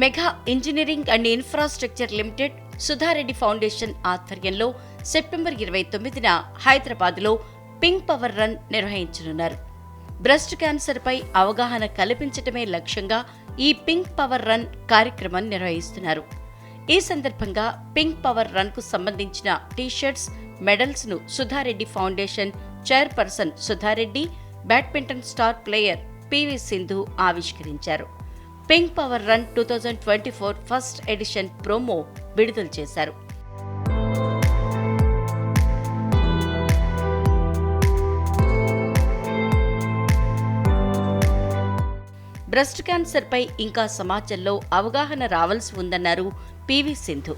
Mega engineering and infrastructure limited Sudha Reddy foundation ఆధ్వర్యంలో September 29న హైదరాబాద్లో pink power run నిర్వహించనున్నారు. Breast క్యాన్సర్పై అవగాహన కల్పించడమే లక్ష్యంగా ఈ పింక్ పవర్ రన్ కార్యక్రమం నిర్వహిస్తున్నారు. ఈ సందర్భంగా పింక్ పవర్ రన్ కు సంబంధించిన టీషర్ట్స్, మెడల్స్ ను Sudha Reddy foundation chairperson Sudha Reddy, badminton star player PV Sindhu ఆవిష్కరించారు. Pink power run 2024 first edition promo విడుదల చేశారు. బ్రెస్ట్ క్యాన్సర్పై ఇంకా సమాజంలో అవగాహన రావాల్సి ఉందన్నారు పివి సింధు.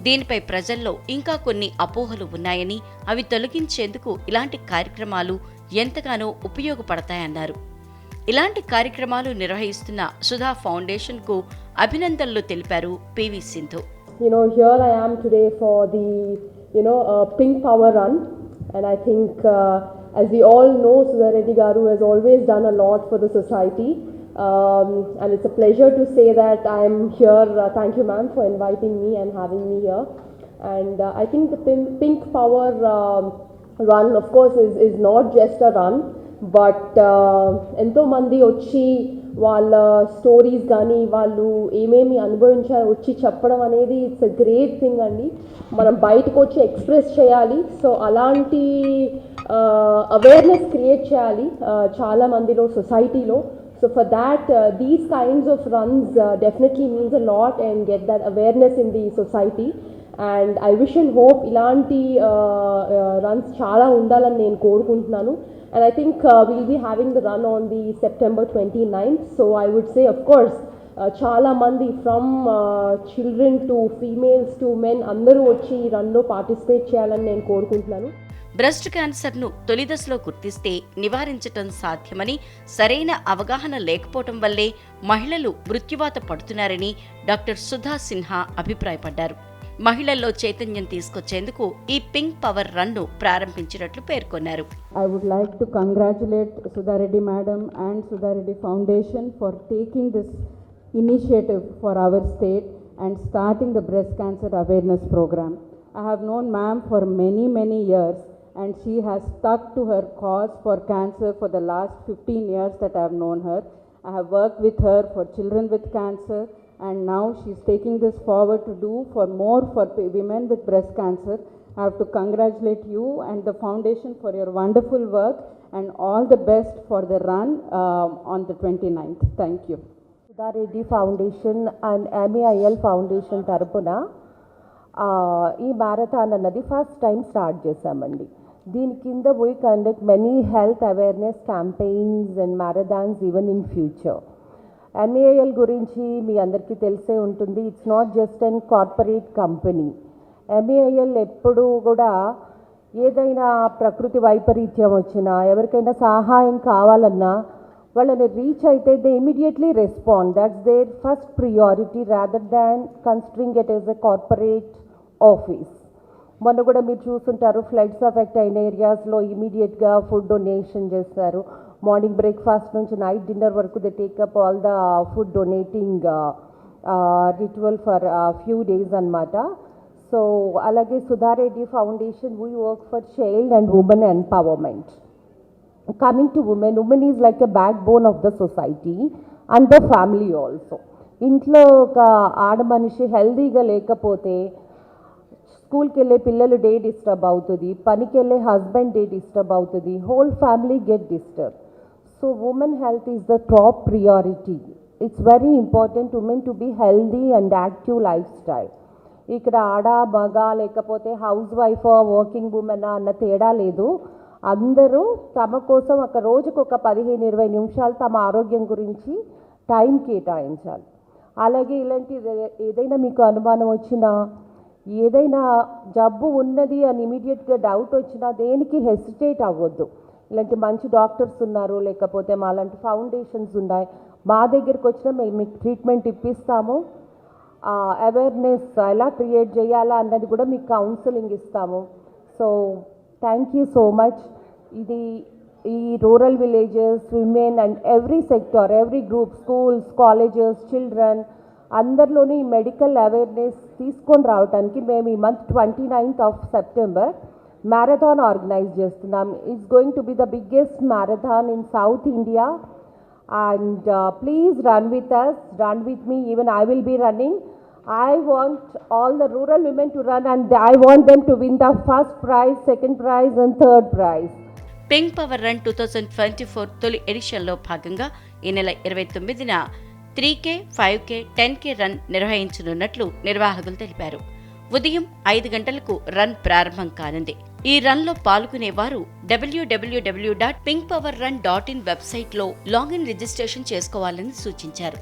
దీనిపై ప్రజల్లో ఇంకా కొన్ని అపోహలు ఉన్నాయని, అవి తొలగించేందుకు ఇలాంటి కార్యక్రమాలు ఎంతగానో ఉపయోగపడతాయన్నారు. ఇలాంటి కార్యక్రమాలు నిర్వహిస్తున్న సుధా ఫౌండేషన్ కు అభినందనలు తెలిపారు PV Sindhu. Here I am today for the Pink Power Run, and I think as we all know, Sudhareddy Garu has always done a lot for the society, and it's a pleasure to say that I am here. Thank you, ma'am, for inviting me and having me here. And I think the Pink Power Run, of course, is not just a run. But ఎంతో మంది వచ్చి వాళ్ళ stories కానీ వాళ్ళు ఏమేమి అనుభవించారో వచ్చి చెప్పడం అనేది ఇట్స్ ఎ గ్రేట్ థింగ్ అండి. మనం బయటకు వచ్చి ఎక్స్ప్రెస్ చేయాలి. సో అలాంటి అవేర్నెస్ క్రియేట్ చేయాలి చాలా మందిలో, సొసైటీలో. So for that these kinds of runs definitely means a lot and get that awareness in the society. And I wish and hope ఇలాంటి రన్స్ చాలా ఉండాలని నేను కోరుకుంటున్నాను. And I think we'll be having the run on the September 29th. So I would say, of course, chala mandi from children to females to men andaru vachi run lo participate cheyalani nenu korukuntunnanu. Breast క్యాన్సర్ను తొలి దశలో గుర్తిస్తే నివారించటం సాధ్యమని, సరైన అవగాహన లేకపోవటం వల్లే మహిళలు మృత్యువాత పడుతున్నారని డాక్టర్ సుధా సిన్హా అభిప్రాయపడ్డారు. మహిళల్లో చైతన్యం తీసుకొచ్చేందుకు ఈ పింక్ పవర్ రన్ ను ప్రారంభించినట్లు పేర్కొన్నారు. I would like to congratulate Sudhareddy Madam and Sudhareddy Foundation for taking this initiative for our state and starting the breast cancer awareness program. I have known ma'am for many years, and she has stuck to her cause for cancer for the last 15 years that I have known her. I have worked with her for children with cancer, and now she's taking this forward to do for women with breast cancer. I have to congratulate you and the foundation for your wonderful work, and all the best for the run on the 29th. Thank you. Sudhareddy Foundation and MAIL Foundation tarapuna ఈ marathon అన్నది first time start చేశామండి. దీని కింద we conduct many health awareness campaigns and marathons even in future. MAL గురించి మీ అందరికీ తెలిసే ఉంటుంది. It's not just an corporate company. MAL ఎప్పుడు కూడా ఏదైనా ప్రకృతి వైపరీత్యం వచ్చినా, ఎవరికైనా సహాయం కావాలన్నా వాళ్ళని రీచ్ అయితే they immediately respond. That's their first priority rather than considering it as a corporate office. మొన్న కూడా మీరు చూస్తుంటారు, ఫ్లడ్స్ ఎఫెక్ట్ అయిన ఏరియాస్లో ఇమీడియట్గా ఫుడ్ డొనేషన్ చేస్తారు. మార్నింగ్ బ్రేక్ఫాస్ట్ నుంచి నైట్ డిన్నర్ వరకు they take up all the food donating ritual for few days అన్నమాట. సో అలాగే Sudha Reddy foundation we work for child and women empowerment. Coming to women, women is like a back bone of the society and the family also. ఇంట్లో ఒక ఆడ మనిషి హెల్దీగా లేకపోతే స్కూల్కి వెళ్ళే పిల్లలు డే డిస్టర్బ్ అవుతుంది, పనికి వెళ్ళే హస్బెండ్ డే డిస్టర్బ్ అవుతుంది, whole family get disturb. So women health is the top priority. It's very important women to be healthy and active life style. ఇక్కడ ఆడ మగ లేకపోతే హౌస్ వైఫ్ వర్కింగ్ ఉమెన్ అన్న తేడా లేదు. అందరూ తమ కోసం ఒక రోజుకు ఒక 15-20 నిమిషాలు తమ ఆరోగ్యం గురించి టైం కేటాయించాలి. అలాగే ఇలాంటి ఏదైనా మీకు అనుమానం వచ్చినా, ఏదైనా జబ్బు ఉన్నది అని ఇమీడియట్గా డౌట్ వచ్చినా దేనికి హెసిటేట్ అవ్వద్దు. ఇలాంటి మంచి డాక్టర్స్ ఉన్నారు, లేకపోతే మా లాంటి ఫౌండేషన్స్ ఉన్నాయి. మా దగ్గరికి వచ్చినా మేము మీకు ట్రీట్మెంట్ ఇప్పిస్తాము. అవేర్నెస్ ఎలా క్రియేట్ చేయాలా అన్నది కూడా మీకు కౌన్సిలింగ్ ఇస్తాము. So thank you so much. ఇది ఈ rural villages, women and every sector, every group, schools, colleges, children, అందరిలోని మెడికల్ అవేర్నెస్ తీసుకొని రావడానికి మేము ఈ month 29th of September marathon organise చేస్తున్నాం. It's going to be the biggest marathon in South India and please run with us, run with me, even I will be running. I want all the rural women to run and I want them to win the first prize, second prize and third prize. Pink power run 2024 తొలి ఎడిషన్లో భాగంగా ఈ నెల 29న 3K, 5K, 10K run నిర్వహించనున్నట్లు నిర్వాహకులు తెలిపారు. ఉదయం 5 గంటలకు run ప్రారంభం కానుంది. ఈ రన్లో పాల్గొనేవారు www.pinkpowerrun.in వెబ్సైట్లో లాగిన్ రిజిస్ట్రేషన్ చేసుకోవాలని సూచించారు.